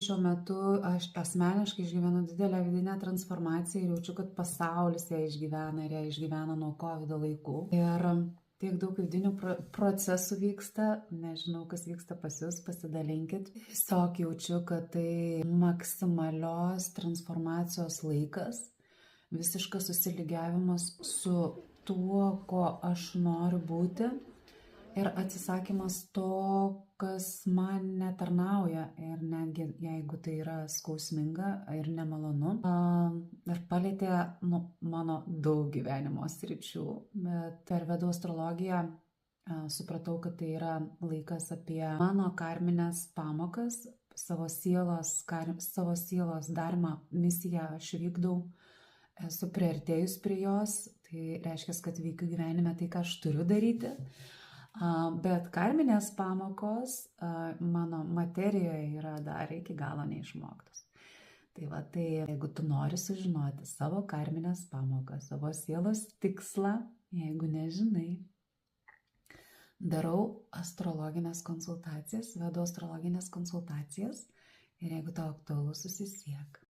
Šiuo metu aš asmeniškai išgyvenu didelę vidinę transformaciją ir jaučiu, kad pasaulis ją išgyvena ir ją išgyvena nuo COVID laikų. Ir tiek daug vidinių procesų vyksta, nežinau, kas vyksta pas jūs, pasidalinkit. Tiesiog jaučiu, kad tai maksimalios transformacijos laikas, visiškas susilygiavimas su tuo, ko aš noriu būti ir atsisakymas to, kas man netarnauja ir netgi jeigu tai yra skausminga ir nemalonu. Ir palietė mano daug gyvenimo sričių, bet per vedų astrologiją supratau, kad tai yra laikas apie mano karmines pamokas, savo sielos darbą, misiją aš vykdau, esu priartėjus prie jos, tai reiškia, kad veikiu gyvenime tai, ką aš turiu daryti. Bet karminės pamokos mano materijoje yra dar iki galo neišmoktos. Tai jeigu tu nori sužinoti savo karminės pamokas, savo sielos tikslą, jeigu nežinai, darau astrologinės konsultacijas, vedu astrologinės konsultacijas ir jeigu tau aktualu, susisiek.